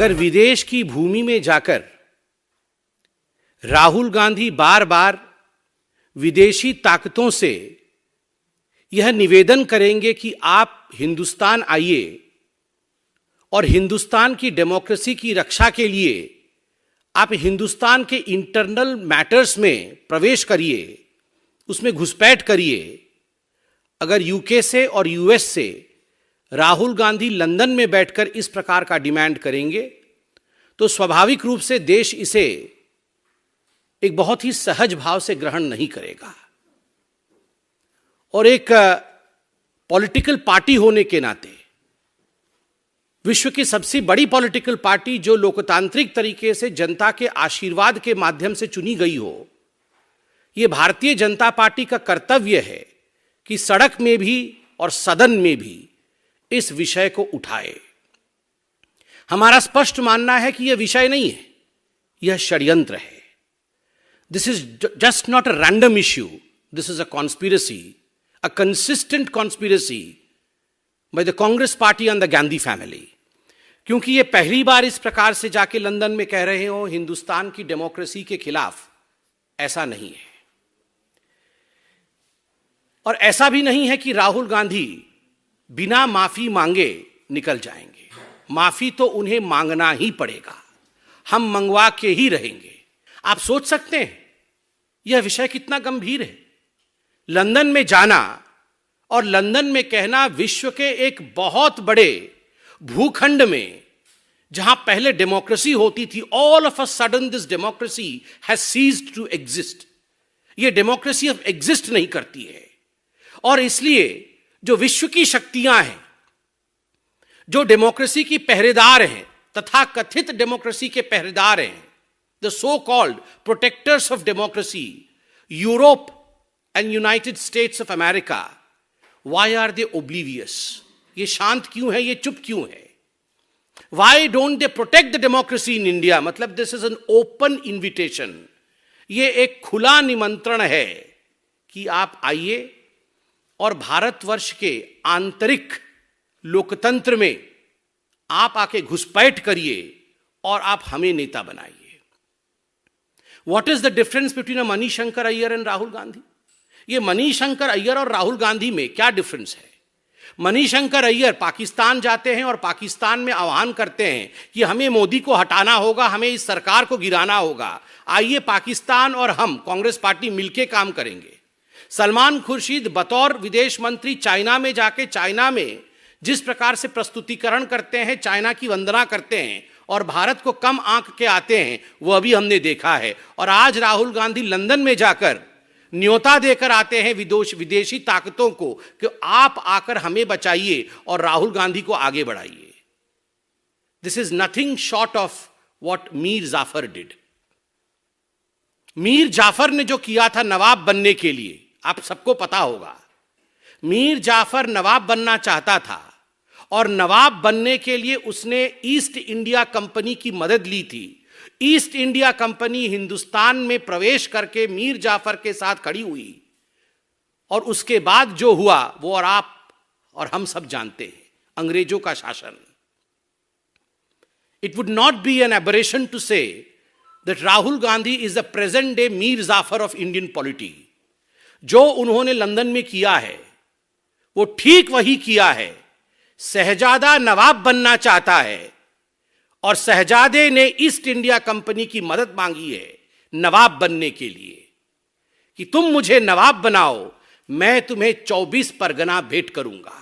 अगर विदेश की भूमि में जाकर राहुल गांधी बार बार विदेशी ताकतों से यह निवेदन करेंगे कि आप हिंदुस्तान आइए और हिंदुस्तान की डेमोक्रेसी की रक्षा के लिए आप हिंदुस्तान के इंटरनल मैटर्स में प्रवेश करिए, उसमें घुसपैठ करिए। अगर यूके से और यूएस से राहुल गांधी लंदन में बैठकर इस प्रकार का डिमांड करेंगे तो स्वाभाविक रूप से देश इसे एक बहुत ही सहज भाव से ग्रहण नहीं करेगा। और एक पॉलिटिकल पार्टी होने के नाते, विश्व की सबसे बड़ी पॉलिटिकल पार्टी जो लोकतांत्रिक तरीके से जनता के आशीर्वाद के माध्यम से चुनी गई हो, यह भारतीय जनता पार्टी का कर्तव्य है कि सड़क में भी और सदन में भी इस विषय को उठाए। हमारा स्पष्ट मानना है कि यह विषय नहीं है, यह षड्यंत्र है। This is just not a random issue, this is a conspiracy, a consistent conspiracy by the Congress party and the Gandhi family. क्योंकि ये पहली बार इस प्रकार से जाके लंदन में कह रहे हो हिंदुस्तान की डेमोक्रेसी के खिलाफ, ऐसा नहीं है। और ऐसा भी नहीं है कि राहुल गांधी बिना माफी मांगे निकल जाएंगे। माफी तो उन्हें मांगना ही पड़ेगा, हम मंगवा के ही रहेंगे। आप सोच सकते हैं यह विषय कितना गंभीर है। लंदन में जाना और लंदन में कहना, विश्व के एक बहुत बड़े भूखंड में जहां पहले डेमोक्रेसी होती थी, all of a sudden this democracy has ceased to exist. यह डेमोक्रेसी अब एग्जिस्ट नहीं करती है। और इसलिए जो विश्व की शक्तियां हैं, जो डेमोक्रेसी की पहरेदार हैं, तथा कथित डेमोक्रेसी के पहरेदार हैं, the so called protectors of democracy, Europe and United States of America, why are they oblivious? ये शांत क्यों है, ये चुप क्यों है? Why don't they protect the democracy in India? मतलब this is an open invitation, ये एक खुला निमंत्रण है कि आप आइए और भारतवर्ष के आंतरिक लोकतंत्र में आप आके घुसपैठ करिए और आप हमें नेता बनाइए। What is the difference between a Manishankar Iyer and Rahul Gandhi? ये मणिशंकर अय्यर और राहुल गांधी में क्या डिफरेंस है? मणिशंकर अय्यर पाकिस्तान जाते हैं और पाकिस्तान में आह्वान करते हैं कि हमें मोदी को हटाना होगा, हमें इस सरकार को गिराना होगा, आइए पाकिस्तान और हम कांग्रेस पार्टी मिलकर काम करेंगे। सलमान खुर्शीद बतौर विदेश मंत्री चाइना में जाके चाइना में जिस प्रकार से प्रस्तुतिकरण करते हैं, चाइना की वंदना करते हैं और भारत को कम आंक के आते हैं, वो अभी हमने देखा है। और आज राहुल गांधी लंदन में जाकर न्योता देकर आते हैं विदेशी ताकतों को कि आप आकर हमें बचाइए और राहुल गांधी को आगे बढ़ाइए। This is nothing short of what Mir Jafar did. Mir Jafar ने जो किया था नवाब बनने के लिए, आप सबको पता होगा। मीर जाफर नवाब बनना चाहता था और नवाब बनने के लिए उसने ईस्ट इंडिया कंपनी की मदद ली थी। ईस्ट इंडिया कंपनी हिंदुस्तान में प्रवेश करके मीर जाफर के साथ खड़ी हुई और उसके बाद जो हुआ वो और आप और हम सब जानते हैं, अंग्रेजों का शासन। It would not be an aberration to say that Rahul Gandhi is the present day Mir Jafar of Indian polity. जो उन्होंने लंदन में किया है वो ठीक वही किया है। शहजादा नवाब बनना चाहता है और शहजादे ने ईस्ट इंडिया कंपनी की मदद मांगी है नवाब बनने के लिए कि तुम मुझे नवाब बनाओ, मैं तुम्हें 24 परगना भेंट करूंगा।